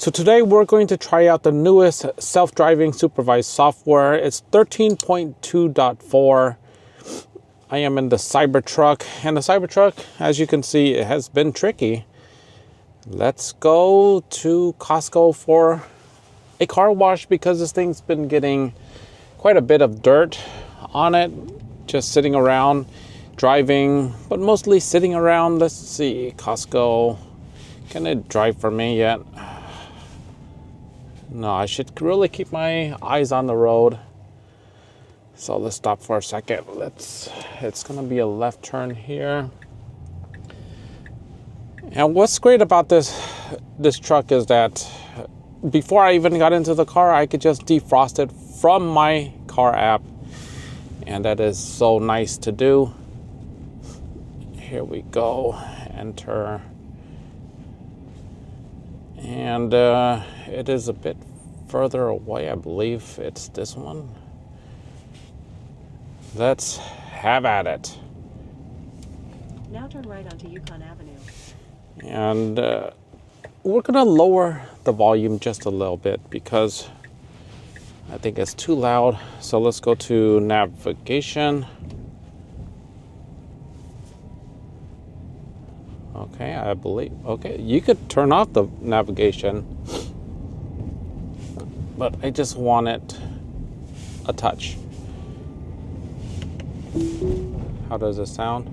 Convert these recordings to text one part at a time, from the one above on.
So today we're going to try out the newest self-driving supervised software. It's 13.2.4. I am in the Cybertruck, and the Cybertruck, as you can see, it has been tricky. Let's go to Costco for a car wash because this thing's been getting quite a bit of dirt on it, just sitting around, driving, but mostly sitting around. Let's see, Costco, can it drive for me yet? No, I should really keep my eyes on the road. So let's stop for a second. It's gonna be a left turn here. And what's great about this truck is that before I even got into the car, I could just defrost it from my car app. And that is so nice to do. Here we go, enter. And it is a bit further away. I believe it's this one. Let's have at it. Now turn right onto Yukon Avenue. And we're gonna lower the volume just a little bit because I think it's too loud. So let's go to navigation. Okay, I believe, okay, you could turn off the navigation, but I just want it a touch. How does it sound?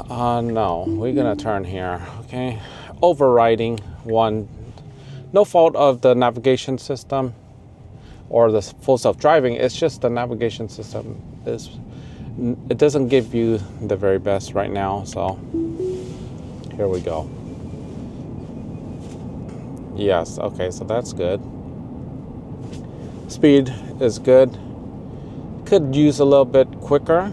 No, we're gonna turn here, okay? Overriding one, no fault of the navigation system or the full self-driving, it's just the navigation system it doesn't give you the very best right now, so here we go. Yes, okay, so that's good. Speed is good. Could use a little bit quicker.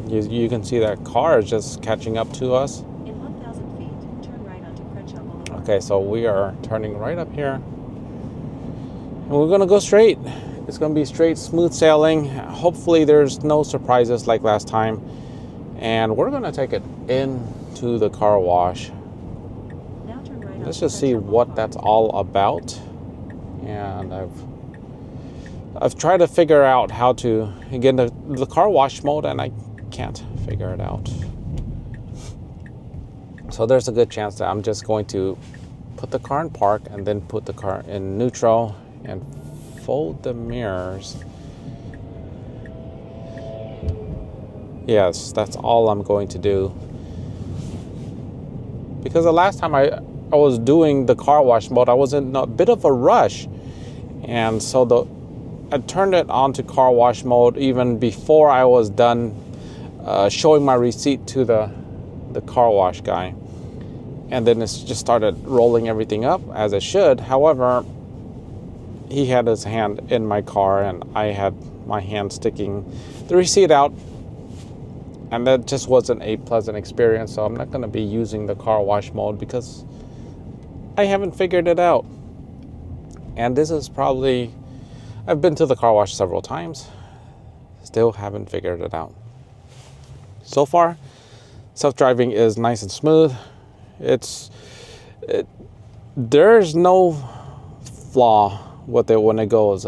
You can see that car is just catching up to us. In 1,000 feet, turn right onto Crenshaw Boulevard. Okay, so we are turning right up here. And we're gonna go straight. It's gonna be straight, smooth sailing. Hopefully there's no surprises like last time. And we're gonna take it into the car wash. Now turn right Let's onto just see Crenshaw what Boulevard. that's all about. And I've tried to figure out how to get into the car wash mode, and I can't figure it out. So there's a good chance that I'm just going to put the car in park and then put the car in neutral and fold the mirrors. Yes, that's all I'm going to do. Because the last time I was doing the car wash mode, I was in a bit of a rush. And so I turned it on to car wash mode even before I was done showing my receipt to the car wash guy. And then it just started rolling everything up as it should. However, he had his hand in my car and I had my hand sticking the receipt out. And that just wasn't a pleasant experience. So I'm not going to be using the car wash mode because I haven't figured it out. And this is probably, I've been to the car wash several times, still haven't figured it out. So far, self-driving is nice and smooth. There's no flaw with it when it goes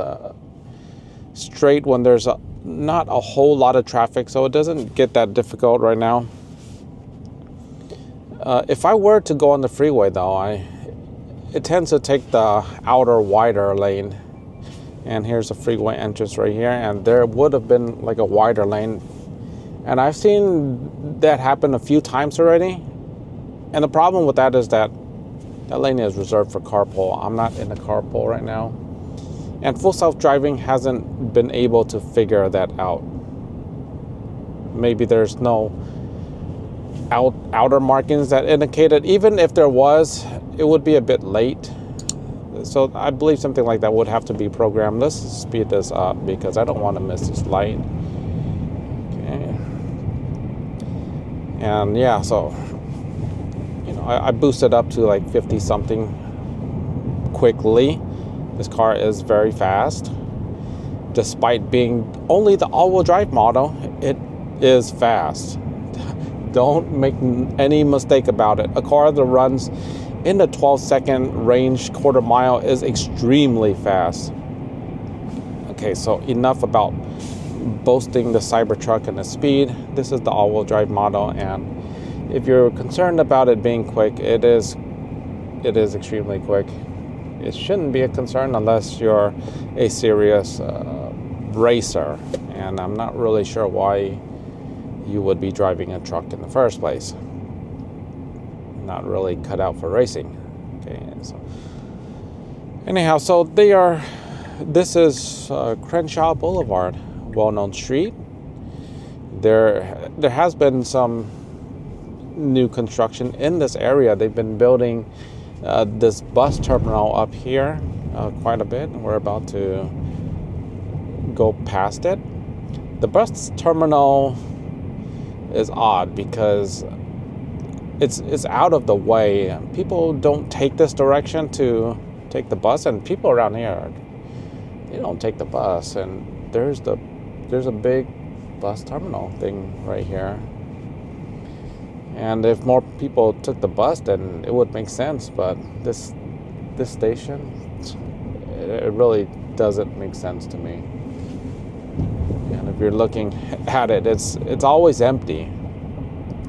straight, when there's not a whole lot of traffic, so it doesn't get that difficult right now. If I were to go on the freeway though, it tends to take the outer wider lane. And here's a freeway entrance right here, and there would have been like a wider lane. And I've seen that happen a few times already. And the problem with that is that lane is reserved for carpool. I'm not in a carpool right now. And full self-driving hasn't been able to figure that out. Maybe there's no outer markings that indicate it. Even if there was, it would be a bit late. So I believe something like that would have to be programmed. Let's speed this up because I don't want to miss this light. Okay. And yeah, so, you know, I boosted up to like 50 something quickly. This car is very fast. Despite being only the all-wheel drive model, it is fast. Don't make any mistake about it. A car that runs in the 12-second range, quarter mile, is extremely fast. Okay, so enough about boasting the Cybertruck and the speed. This is the all-wheel drive model, and if you're concerned about it being quick, it is extremely quick. It shouldn't be a concern unless you're a serious racer, and I'm not really sure why you would be driving a truck in the first place. Not really cut out for racing. Okay, so anyhow, so this is Crenshaw Boulevard, well-known street. There has been some new construction in this area. They've been building this bus terminal up here quite a bit. We're about to go past it. The bus terminal is odd because it's out of the way. People don't take this direction to take the bus, and people around here, they don't take the bus. And there's a big bus terminal thing right here. And if more people took the bus, then it would make sense. But this station, it really doesn't make sense to me. And if you're looking at it, it's always empty.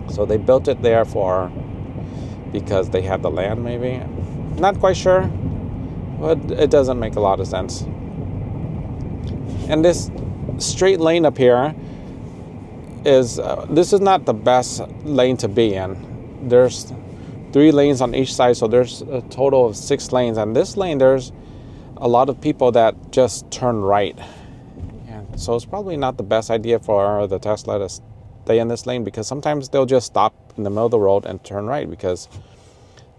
So they built it there because they had the land, maybe. Not quite sure, but it doesn't make a lot of sense. And this straight lane up here this is not the best lane to be in. There's 3 lanes on each side, so there's a total of 6 lanes. And this lane, there's a lot of people that just turn right. And so it's probably not the best idea for the Tesla to stay in this lane, because sometimes they'll just stop in the middle of the road and turn right because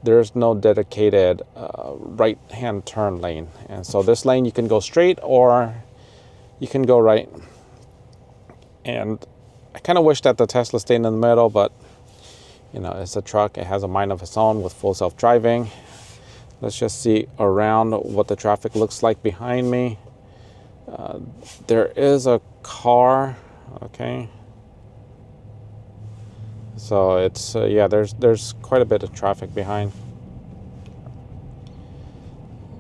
there's no dedicated right-hand turn lane. And so this lane, you can go straight or you can go right. And I kind of wish that the Tesla stayed in the middle, but it's a truck. It has a mind of its own with full self-driving. Let's just see around what the traffic looks like behind me. There is a car. Okay. So it's there's quite a bit of traffic behind.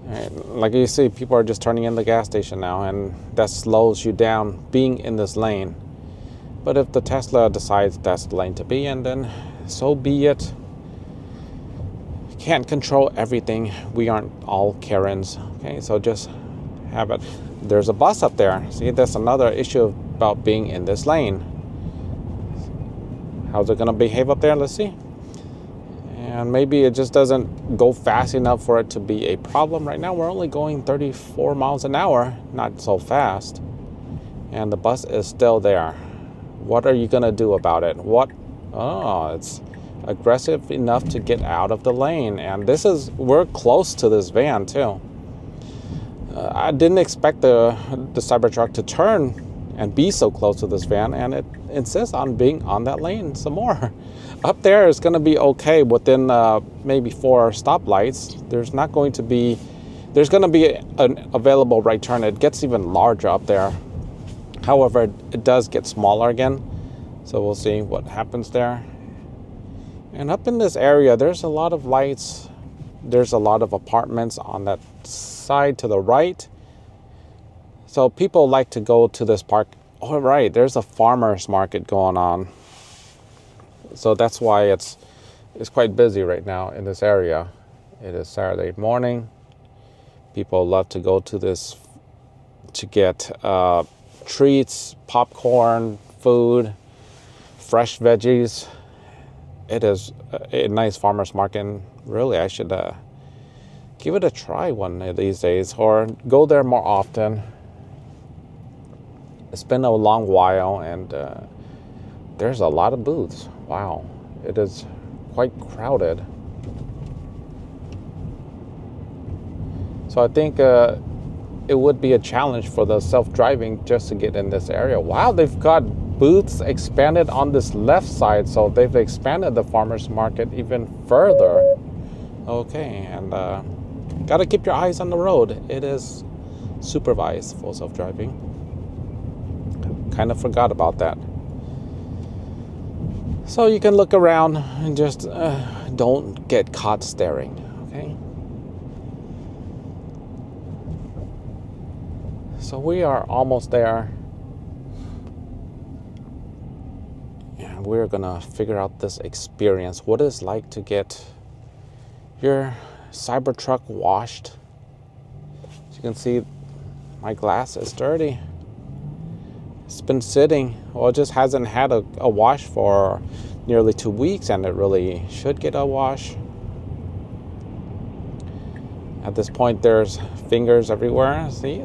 All right, like you see, people are just turning in the gas station now, and that slows you down being in this lane. But if the Tesla decides that's the lane to be in, then so be it. Can't control everything. We aren't all Karens. Okay, so just have it. There's a bus up there. See, that's another issue about being in this lane. How's it going to behave up there? Let's see. And maybe it just doesn't go fast enough for it to be a problem. Right now, we're only going 34 miles an hour. Not so fast. And the bus is still there. What are you going to do about it? It's aggressive enough to get out of the lane. And we're close to this van too. I didn't expect the Cybertruck to turn and be so close to this van, and it insists on being on that lane some more. Up there is going to be okay within maybe 4 stoplights. There's going to be an available right turn. It gets even larger up there. However, it does get smaller again, so we'll see what happens there. And up in this area, there's a lot of lights. There's a lot of apartments on that side to the right. So people like to go to this park. Oh, right, there's a farmer's market going on. So that's why it's quite busy right now in this area. It is Saturday morning. People love to go to this to get treats, popcorn, food, fresh veggies. It is a nice farmer's market. Really, I should give it a try one of these days, or go there more often. It's been a long while, and there's a lot of booths. Wow, it is quite crowded. So I think it would be a challenge for the self-driving just to get in this area. Wow, they've got booths expanded on this left side, so they've expanded the farmers market even further. Okay, and got to keep your eyes on the road. It is supervised full self-driving. Kind of forgot about that. So you can look around and just don't get caught staring, okay? So we are almost there. And we're gonna figure out this experience, what it's like to get your Cybertruck washed. As you can see, my glass is dirty. It's been sitting, well, it just hasn't had a wash for nearly 2 weeks, and it really should get a wash. At this point, there's fingers everywhere. See,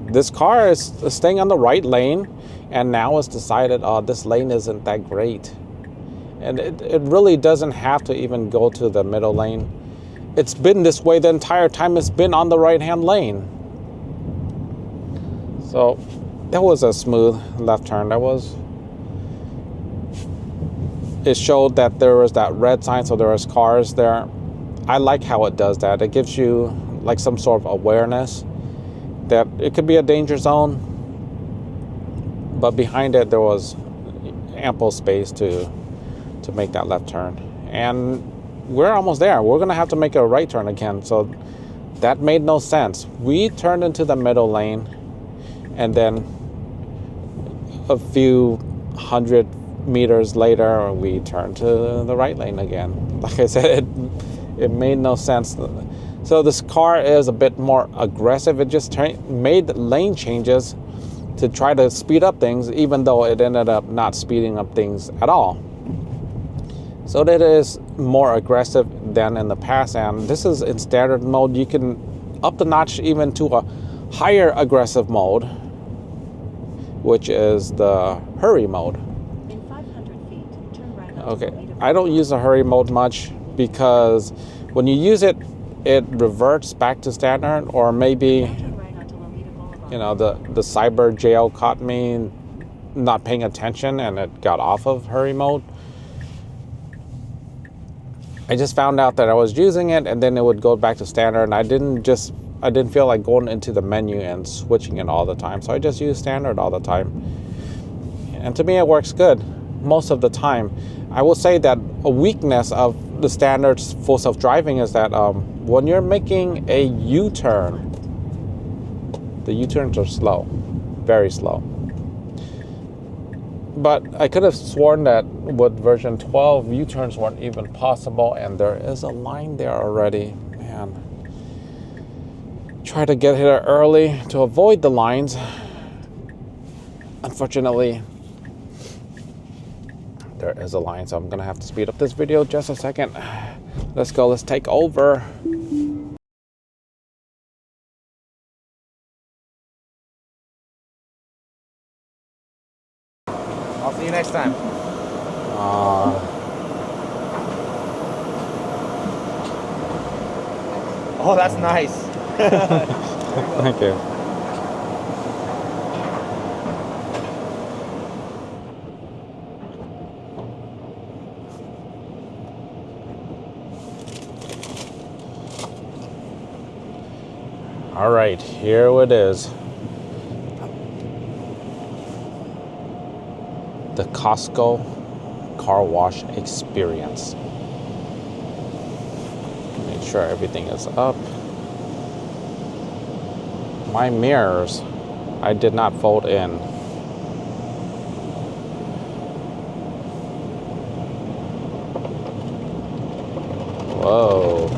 this car is staying on the right lane, and now it's decided, oh, this lane isn't that great. And it really doesn't have to even go to the middle lane. It's been this way the entire time it's been on the right-hand lane. So that was a smooth left turn. It showed that there was that red sign, so there was cars there. I like how it does that. It gives you like some sort of awareness that it could be a danger zone, but behind it there was ample space to make that left turn. And we're almost there. We're gonna have to make a right turn again, so that made no sense. We turned into the middle lane, and then a few hundred meters later we turned to the right lane again. Like I said, it made no sense. So this car is a bit more aggressive. It just made lane changes to try to speed up things, even though it ended up not speeding up things at all. So that is more aggressive than in the past, and this is in standard mode. You can up the notch even to a higher aggressive mode, which is the hurry mode. In 500 feet, turn right onto Okay, Toledo I don't Boulevard. use the hurry mode much because when you use it, it reverts back to standard, or maybe, Now turn right onto Toledo Boulevard. you know, the cyber jail caught me not paying attention and it got off of hurry mode. I just found out that I was using it, and then it would go back to standard, and I didn't feel like going into the menu and switching it all the time, so I just use standard all the time. And to me, it works good most of the time. I will say that a weakness of the standard full self-driving is that when you're making a U-turn, the U-turns are slow, very slow. But I could have sworn that with version 12, U-turns weren't even possible, and there is a line there already. Man, try to get here early to avoid the lines. Unfortunately, there is a line, so I'm gonna have to speed up this video just a second. Let's go, let's take over. I'll see you next time. Oh, that's nice. Thank you. All right, here it is. The Costco car wash experience. Make sure everything is up. My mirrors, I did not fold in. Whoa.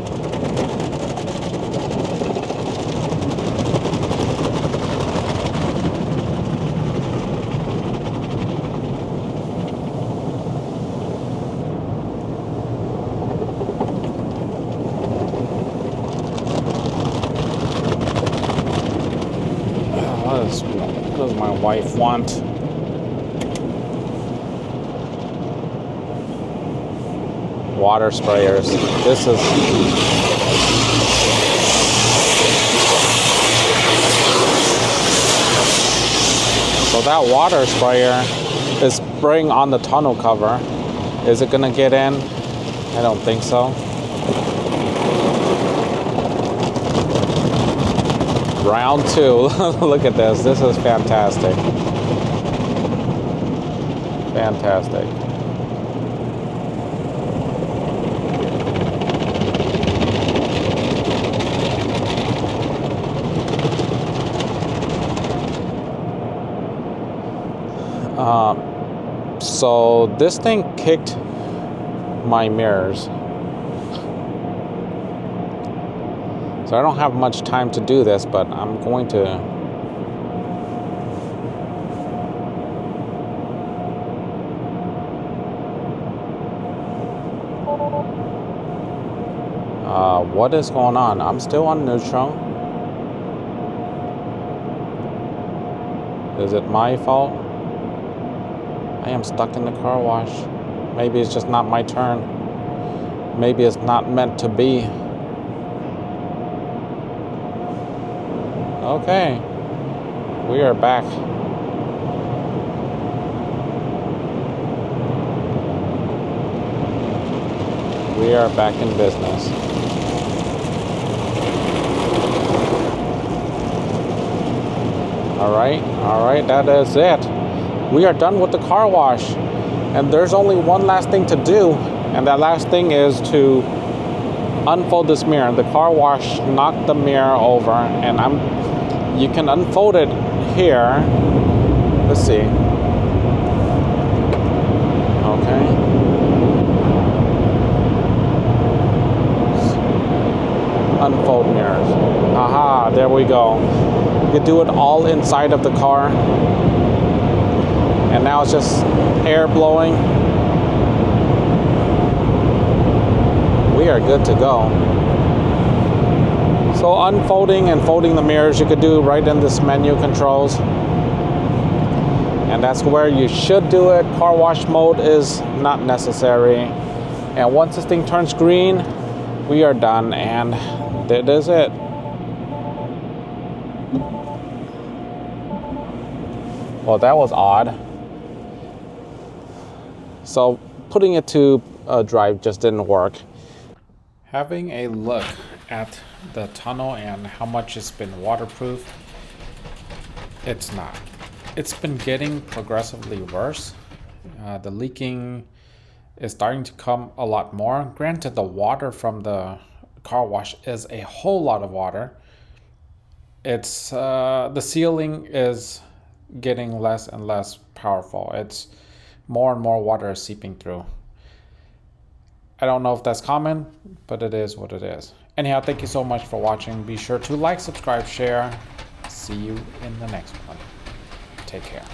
What does my wife want? Water sprayers. This is... So that water sprayer is spraying on the tonneau cover. Is it gonna get in? I don't think so. Round 2. Look at this. This is fantastic. Fantastic. So this thing kicked my mirrors. So I don't have much time to do this, but I'm going to. What is going on? I'm still on neutral. Is it my fault? I am stuck in the car wash. Maybe it's just not my turn. Maybe it's not meant to be. Okay. We are back. We are back in business. All right, that is it. We are done with the car wash. And there's only one last thing to do. And that last thing is to unfold this mirror. The car wash knocked the mirror over, and you can unfold it here. Let's see. Okay. Unfold mirrors. Aha, there we go. You do it all inside of the car. And now it's just air blowing. We are good to go. So unfolding and folding the mirrors you could do right in this menu controls. And that's where you should do it. Car wash mode is not necessary. And once this thing turns green, we are done, and that is it. Well, that was odd. So putting it to drive just didn't work. Having a look at the tunnel and how much it's been waterproof, it's not. It's been getting progressively worse. The leaking is starting to come a lot more. Granted, the water from the car wash is a whole lot of water. It's the sealing is getting less and less powerful. It's more and more water is seeping through. I don't know if that's common, but it is what it is. Anyhow, thank you so much for watching. Be sure to like, subscribe, share. See you in the next one. Take care.